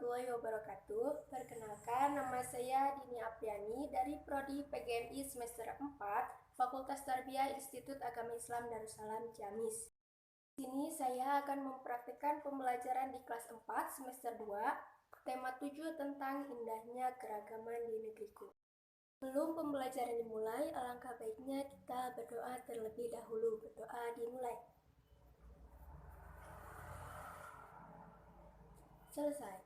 warahmatullahi wabarakatuh. Perkenalkan, nama saya Dini Apriani dari Prodi PGMI semester 4, Fakultas Tarbiyah Institut Agama Islam Darussalam Ciamis. Di sini saya akan mempraktikkan pembelajaran di kelas 4 semester 2, tema 7 tentang indahnya keragaman di negeriku. Sebelum pembelajaran dimulai, alangkah baiknya kita berdoa terlebih dahulu. Berdoa dimulai. Selesai.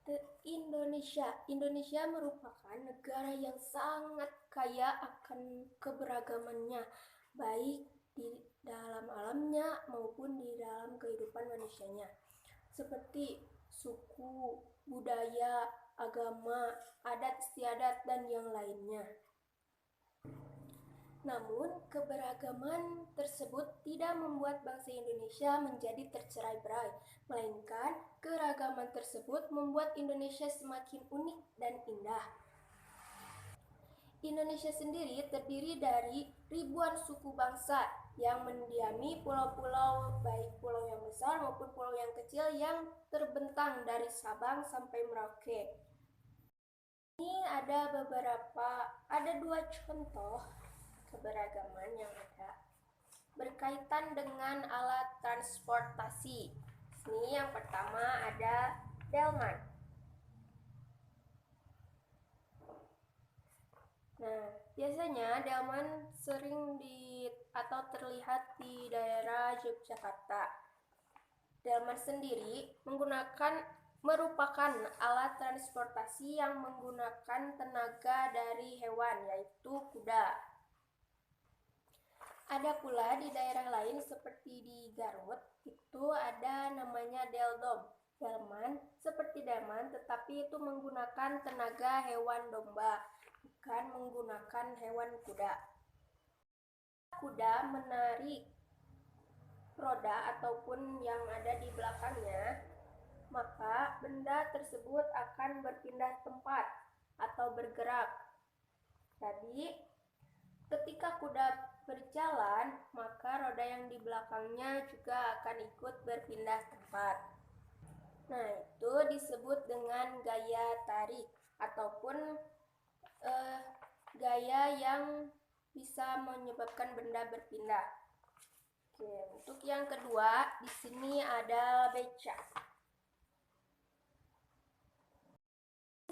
Oke. Indonesia merupakan negara yang sangat kaya akan keberagamannya, baik di dalam alamnya maupun di dalam kehidupan manusianya, seperti suku, budaya, agama, adat istiadat, dan yang lainnya. Namun, keberagaman tersebut tidak membuat bangsa Indonesia menjadi tercerai-berai, melainkan keragaman tersebut membuat Indonesia semakin unik dan indah. Indonesia sendiri terdiri dari ribuan suku bangsa yang mendiami pulau-pulau, baik pulau yang besar maupun pulau yang kecil yang terbentang dari Sabang sampai Merauke. Ini ada dua contoh keberagaman yang ada berkaitan dengan alat transportasi. Ini yang pertama ada delman. Nah, biasanya delman sering terlihat di daerah Yogyakarta. Delman sendiri merupakan alat transportasi yang menggunakan tenaga dari hewan, yaitu kuda. Ada pula di daerah lain seperti di Garut, itu ada namanya delman seperti delman, tetapi itu menggunakan tenaga hewan domba, bukan menggunakan hewan kuda. Kuda menarik roda ataupun yang ada di belakangnya, maka benda tersebut akan berpindah tempat atau bergerak. Jadi, ketika kuda berjalan, maka roda yang di belakangnya juga akan ikut berpindah tempat. Nah, itu disebut dengan gaya tarik ataupun gaya yang bisa menyebabkan benda berpindah. Oke, untuk yang kedua, di sini ada beca.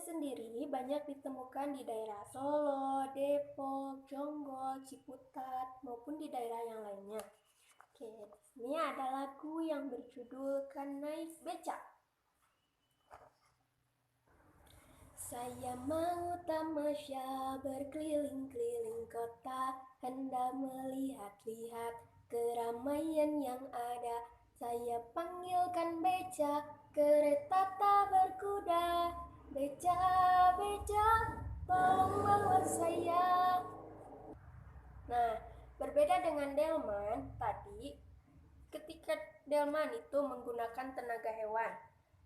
Sendiri banyak ditemukan di daerah Solo, Depok, Jonggol, Ciputat, maupun di daerah yang lainnya. Oke, ini ada lagu yang berjudul Kan Naik Beca. Saya mau tamasya berkeliling-keliling kota, hendak melihat-lihat keramaian yang ada. Saya panggilkan beca, kereta tak berkuda. Beca, beca, tolong bawa saya. Nah, berbeda dengan delman tadi, ketika delman itu menggunakan tenaga hewan.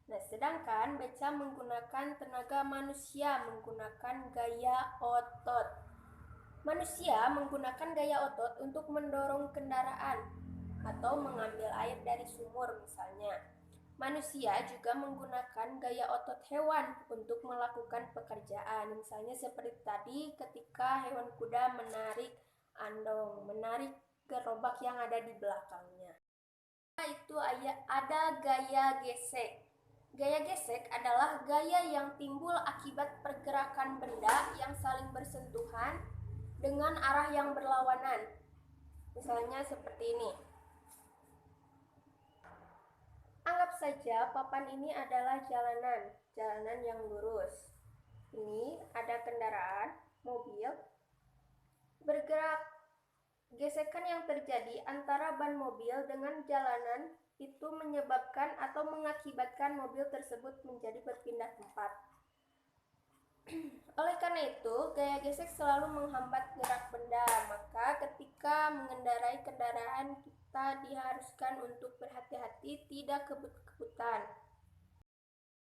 Nah, sedangkan beca menggunakan tenaga manusia, menggunakan gaya otot. Manusia menggunakan gaya otot untuk mendorong kendaraan atau mengambil air dari sumur misalnya. Manusia juga menggunakan gaya otot hewan untuk melakukan pekerjaan. Misalnya seperti tadi ketika hewan kuda menarik andong, menarik gerobak yang ada di belakangnya. Itu ada gaya gesek. Gaya gesek adalah gaya yang timbul akibat pergerakan benda yang saling bersentuhan dengan arah yang berlawanan. Misalnya seperti ini. Anggap saja papan ini adalah jalanan yang lurus. Ini ada kendaraan, mobil, bergerak. Gesekan yang terjadi antara ban mobil dengan jalanan itu menyebabkan atau mengakibatkan mobil tersebut menjadi berpindah tempat. Oleh karena itu, gaya gesek selalu menghambat gerak benda. Maka ketika mengendarai kendaraan, kita diharuskan untuk berhati-hati, tidak kebut-kebutan.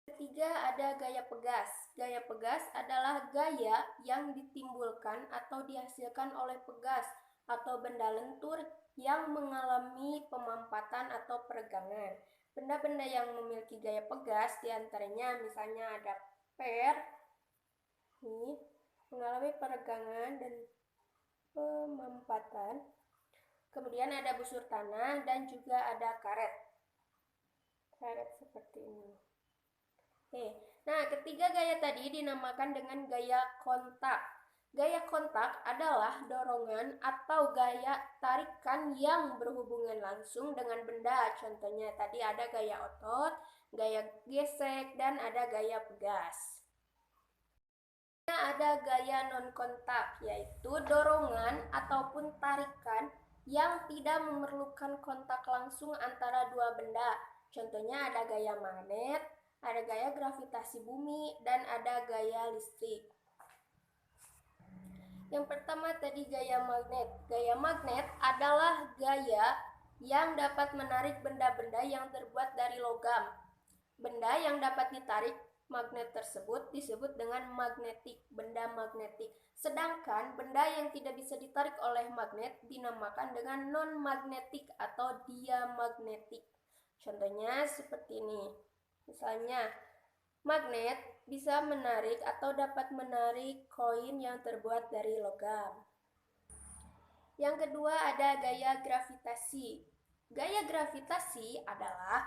Ketiga, ada gaya pegas. Gaya pegas adalah gaya yang ditimbulkan atau dihasilkan oleh pegas atau benda lentur yang mengalami pemampatan atau peregangan. Benda-benda yang memiliki gaya pegas diantaranya misalnya ada per, ini mengalami peregangan dan pemampatan. Kemudian ada busur tanah dan juga ada karet. Karet seperti ini. Oke. Nah, ketiga gaya tadi dinamakan dengan gaya kontak. Gaya kontak adalah dorongan atau gaya tarikan yang berhubungan langsung dengan benda. Contohnya tadi ada gaya otot, gaya gesek, dan ada gaya pegas. Ada gaya non-kontak, yaitu dorongan ataupun tarikan yang tidak memerlukan kontak langsung antara dua benda. Contohnya ada gaya magnet, ada gaya gravitasi bumi, dan ada gaya listrik. Yang pertama tadi gaya magnet. Gaya magnet adalah gaya yang dapat menarik benda-benda yang terbuat dari logam. Benda yang dapat ditarik magnet tersebut disebut dengan magnetik, benda magnetik. Sedangkan benda yang tidak bisa ditarik oleh magnet dinamakan dengan non-magnetik atau diamagnetik. Contohnya seperti ini. Misalnya, magnet bisa menarik atau dapat menarik koin yang terbuat dari logam. Yang kedua ada gaya gravitasi. Gaya gravitasi adalah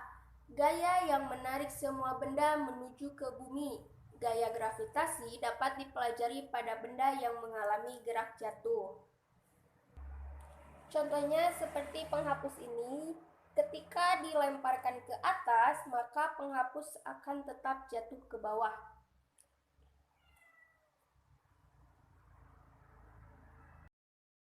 gaya yang menarik semua benda menuju ke bumi. Gaya gravitasi dapat dipelajari pada benda yang mengalami gerak jatuh. Contohnya seperti penghapus ini, ketika dilemparkan ke atas, maka penghapus akan tetap jatuh ke bawah.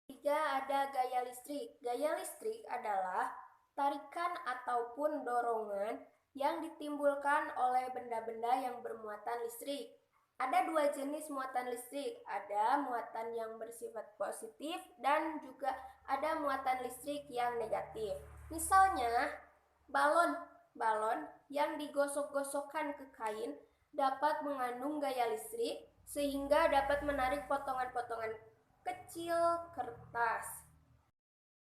Tiga, ada gaya listrik. Gaya listrik adalah tarikan ataupun dorongan yang ditimbulkan oleh benda-benda yang bermuatan listrik. Ada dua jenis muatan listrik, ada muatan yang bersifat positif dan juga ada muatan listrik yang negatif. Misalnya, balon yang digosok-gosokkan ke kain dapat mengandung gaya listrik sehingga dapat menarik potongan-potongan kecil kertas.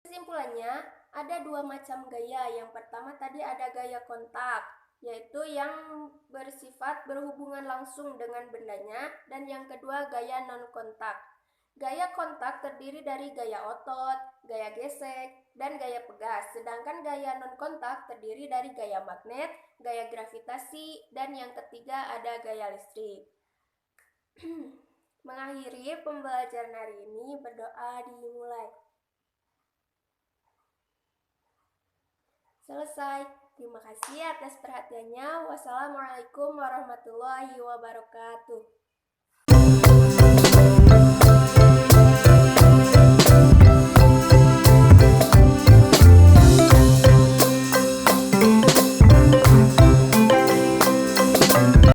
Kesimpulannya, ada dua macam gaya. Yang pertama tadi ada gaya kontak, yaitu yang bersifat berhubungan langsung dengan bendanya, dan yang kedua gaya non-kontak. Gaya kontak terdiri dari gaya otot, gaya gesek, dan gaya pegas. Sedangkan gaya non-kontak terdiri dari gaya magnet, gaya gravitasi, dan yang ketiga ada gaya listrik. Mengakhiri pembelajaran hari ini, berdoa dimulai. Selesai. Terima kasih atas perhatiannya. Wassalamualaikum warahmatullahi wabarakatuh.